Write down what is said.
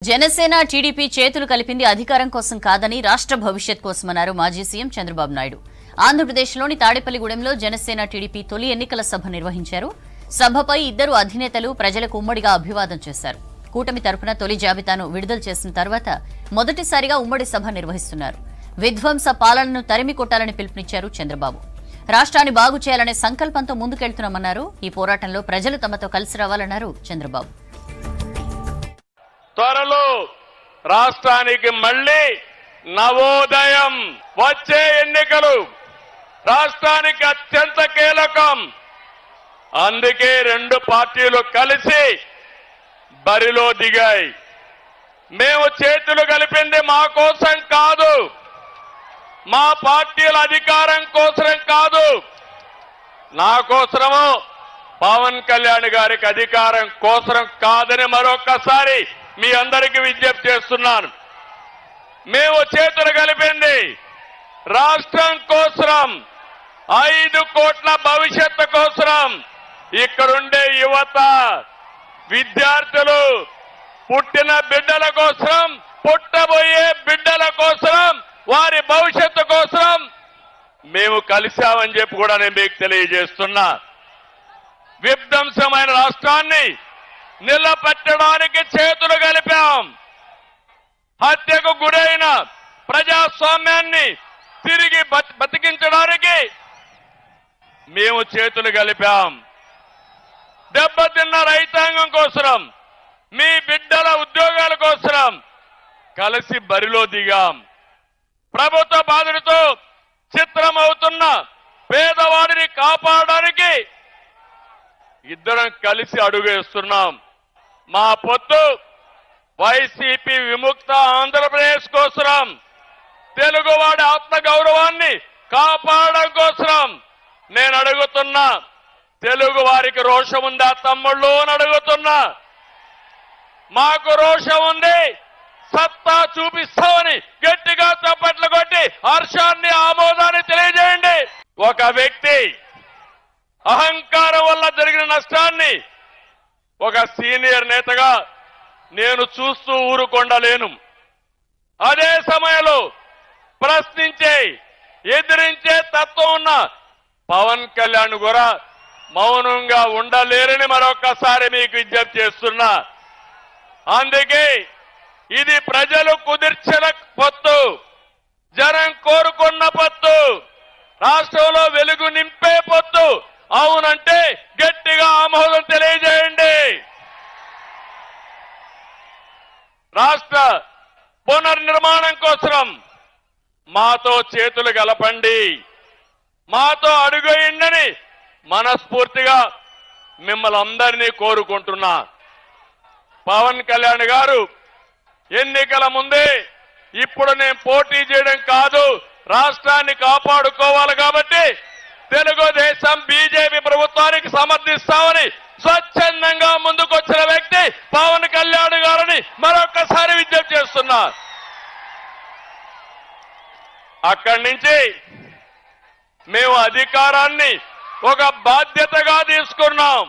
Janasena TDP చేతులు కలిపింది అధికారం కోసం కాదని రాష్ట్ర భవిష్యత్ కోసమన్నారు మాజీ సీఎం చంద్రబాబు నాయుడు. ఆంధ్రప్రదేశ్లోని తాడేపల్లిగూడెంలో జనసేన టీడీపీ తొలి ఎన్నికల సభ నిర్వహించారు. సభపై ఇద్దరు అధినేతలు ప్రజలకు ఉమ్మడిగా అభివాదం చేశారు. కూటమి తరపున తొలి జాబితాను విడుదల చేసిన తర్వాత మొదటిసారిగా ఉమ్మడి సభ నిర్వహిస్తున్నారు. విధ్వంస పాలనను తరిమి కొట్టాలని పిలుపునిచ్చారు చంద్రబాబు. రాష్ట్రాన్ని బాగు చేయాలనే సంకల్పంతో ముందుకెళ్తున్నామన్నారు. ఈ పోరాటంలో ప్రజలు తమతో కలిసి రావాలన్నారు చంద్రబాబు. త్వరలో రాష్ట్రానికి మళ్లీ నవోదయం. వచ్చే ఎన్నికలు రాష్ట్రానికి అత్యంత కీలకం. అందుకే రెండు పార్టీలు కలిసి బరిలో దిగాయి. మేము చేతులు కలిపింది మా కోసం కాదు, మా పార్టీల అధికారం కోసం కాదు, నా కోసమో పవన్ కళ్యాణ్ గారికి అధికారం కోసం కాదని మరొకసారి మీ అందరికీ విజ్ఞప్తి చేస్తున్నాను. మేము చేతులు కలిపింది రాష్ట్రం కోసం, 5 కోట్ల భవిష్యత్తు కోసం. ఇక్కడుండే యువత, విద్యార్థులు, పుట్టిన బిడ్డల కోసం, పుట్టబోయే బిడ్డల కోసం, వారి భవిష్యత్తు కోసం మేము కలిశామని చెప్పి కూడా నేను మీకు తెలియజేస్తున్నా. విధ్వంసమైన రాష్ట్రాన్ని నిలబెట్టడానికి చేతులు కలిపాం. హత్యకు గురైన ప్రజాస్వామ్యాన్ని తిరిగి బతికించడానికి మేము చేతులు కలిపాం. దెబ్బతిన్న రైతాంగం కోసం, మీ బిడ్డల ఉద్యోగాల కోసం కలిసి బరిలో దిగాం. ప్రభుత్వ బాధలతో చిత్రమవుతున్న పేదవాడిని కాపాడడానికి ఇద్దరం కలిసి అడుగేస్తున్నాం. మా పొత్తు వైసీపీ విముక్త ఆంధ్రప్రదేశ్ కోసం, తెలుగువాడి ఆత్మగౌరవాన్ని కాపాడడం కోసం. నేను అడుగుతున్నా, తెలుగు వారికి రోషం ఉందా తమ్ముళ్ళు అని అడుగుతున్నా. మాకు రోషం ఉంది, సత్తా చూపిస్తామని గట్టిగా చప్పట్లు కొట్టి హర్షాన్ని, ఆమోదాన్ని తెలియజేయండి. ఒక వ్యక్తి అహంకారం వల్ల జరిగిన నష్టాన్ని ఒక సీనియర్ నేతగా నేను చూస్తూ ఊరుకొండలేను. అదే సమయంలో ప్రశ్నించే, ఎదిరించే తత్వం ఉన్న పవన్ కళ్యాణ్ కూడా మౌనంగా ఉండలేరని మరొకసారి మీకు విజ్ఞప్తి చేస్తున్నా. అందుకే ఇది ప్రజలు కుదిర్చిన పొత్తు, జనం కోరుకున్న పొత్తు, రాష్ట్రంలో వెలుగు నింపే పొత్తు. అవునంటే గట్టిగా ఆమోదం తెలియజేయండి. రాష్ట్ర పునర్నిర్మాణం కోసం మాతో చేతులు కలపండి, మాతో అడుగేయండి మనస్ఫూర్తిగా మిమ్మల్ని అందరినీ కోరుకుంటున్నా. పవన్ కళ్యాణ్ గారు ఎన్నికల ముందే ఇప్పుడు నేను పోటీ చేయడం కాదు, రాష్ట్రాన్ని కాపాడుకోవాలి కాబట్టి తెలుగుదేశం బీజేపీ ప్రభుత్వానికి సమర్థిస్తామని స్వచ్ఛందంగా ముందుకొచ్చిన వ్యక్తి పవన్ కళ్యాణ్ గారిని మరొకసారి విజ్ఞప్తి చేస్తున్నా. అక్కడి నుంచి మేము అధికారాన్ని ఒక బాధ్యతగా తీసుకున్నాం.